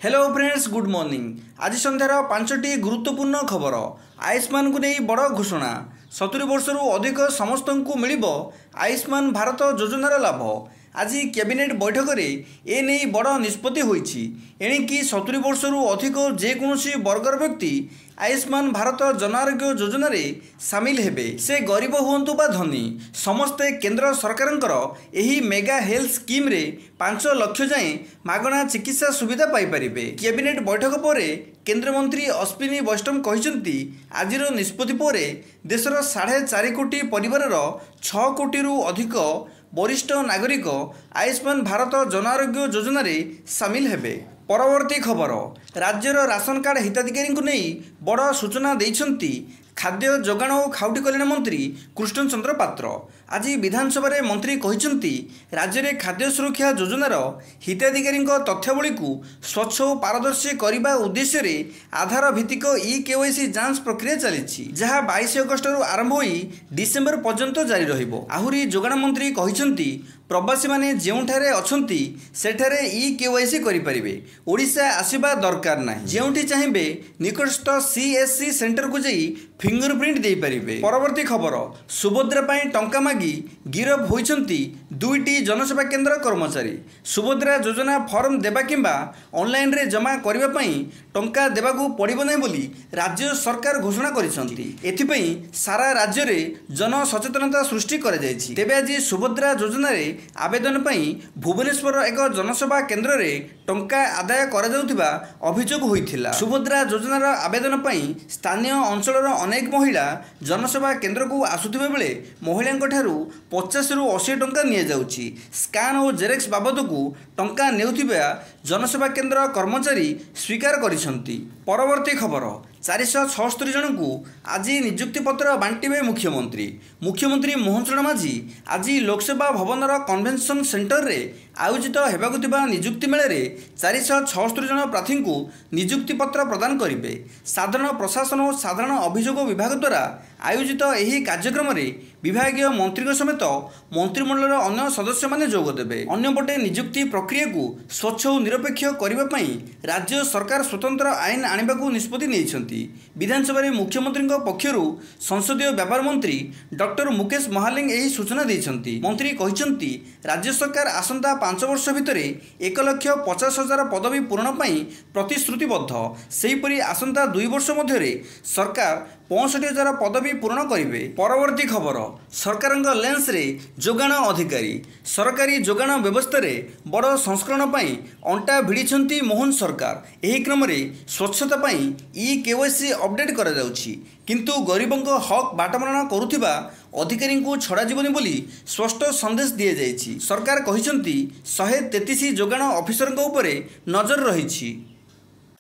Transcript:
Hello friends, good morning. आज संध्यार 5टी गुरुत्वपूर्ण खबर। आयुष्मान को नहीं बड़ घोषणा। 70 वर्षर अधिक समस्त को मिल आयुष्मान भारत योजनार लाभ। आज कैबिनेट बैठक में एने बड़ निष्पत्ति होईछि। एणिकी 70 वर्षर अधिक जेकोसी वर्गर व्यक्ति आयुष्मान भारत जन आरोग्य योजना सामिल हेबे। से गरीब हुंतु बा धनी, समस्ते केंद्र सरकारंकर एही मेगा हेल्थ स्कीम रे 5 लाख जाए मागणा चिकित्सा सुविधा पाई परिबे। कैबिनेट बैठक पर केंद्र मंत्री अश्विनी वैष्णव कहिसेंती आजिर निष्पत्ति पर देशर 4.5 कोटी परिवार 6 कोटी अधिक वरिष्ठ नागरिक आयुष्मान भारत जन आरोग्य योजना सामिल हेबे। परवर्ती खबर, राज्यर राशन कार्ड हिताधिकारी को नहीं बड़ सूचना देइछंती खाद्य जोगाण और खाउटी कल्याण मंत्री कृष्ण चंद्र पात्र। आज विधानसभा रे मंत्री कहिसेंती राज्य में खाद्य सुरक्षा योजनार हिताधिकारी तथ्यावली को स्वच्छ और पारदर्शी करने उद्देश्य रे आधार भित्तिक ई-केवाईसी जांच प्रक्रिया चली, जहाँ 22 अगस्ट आरंभ हो डिसेम्बर पर्यंत जारी रहिबो। आहुरी जोगाण मंत्री कहिसेंती प्रवासी माने जेउठारे अछंती सेठारे ई-केवाईसी करि परिबे। ओडिशा आसीबा दरकार नाही। जेउठी चाहिबे निकटस्थ सीएससी सेंटर को जाई फिंगरप्रिंट दे परिबे। परवर्ती खबर, सुभद्रा पाई टंका मागी गिरफ होइछंती 2टी जनसेवा केंद्र कर्मचारी। सुभद्रा योजना फॉर्म देबा किंबा ऑनलाइन रे जमा करिबा पाई टंका देबाकू पड़िबो नै बोली राज्य सरकार घोषणा करिसंती। एथिपई सारा राज्य रे जन सचेतनता सृष्टि करा जायछि। तेबे आज सुभद्रा योजना रे आवेदन पाई भुवनेश्वर एक जनसेवा केंद्र रे टंका आदाय करा जाउथिबा अभियोग होइथिला। सुभद्रा योजनार आवेदन पाई स्थानीय अंचलर अनेक महिला जनसेवा केंद्र को आसुथिबा बेले महिलांक ठारू 50 रु 80 टंका निया जाउछि। स्कान और जेरेक्स बाबद को टंका नेउथिबा जनसेवा केंद्र कर्मचारी स्वीकार करिसंती। परवर्ती खबर, 476 जन को आज नियुक्ति पत्र बांटिबे मुख्यमंत्री मोहन चरण माझी आज लोकसेवा भवनर कन्वेंशन सेंटर रे आयोजित हेबाकु थिबा नियुक्ति मेले रे 476 जन प्रार्थी को नियुक्ति पत्र प्रदान करिबे। साधारण प्रशासन और साधारण अभियोग विभाग द्वारा आयोजित एही कार्यक्रम रे विभागीय मंत्री समेत मंत्रिमंडल अन्य सदस्य माने जोग देबे। अन्यपटे नियुक्ति प्रक्रिया को स्वच्छ और निरपेक्ष करबा पई राज्य सरकार स्वतंत्र आईन आनिबाकू निष्पत्ति नेइछंती। विधानसभा रे मुख्यमंत्री पक्षरु संसदीय व्यापार मंत्री डॉक्टर मुकेश महालिंग एही सूचना दैछंती। मंत्री कहिसंती राज्य सरकार आसंता 5 वर्ष भितर 1,50,000 पदवी पूरण पई प्रतिश्रुतिबद्ध। सेहीपरि आसंता 2 वर्ष मध्य सरकार 65,000 पदवी पूर्ण करिवे। परवर्ती खबर, सरकारंग लेंस रे जोगाण अधिकारी सरकारी जोगाण व्यवस्था रे बड़ संस्करण पई अंटा भिड़िछंती मोहन सरकार। एही क्रम रे स्वच्छता पई ई-केवाईसी अपडेट करा जाउछि, किंतु गरीबंक हक बाटमारणा करुथिबा अधिकारी को छड़ा जीवनी बोली स्पष्ट संदेश दिए जाइछि। सरकार कहिसंती 133 जोगाण ऑफिसरंक उपरे नजर रहिछि।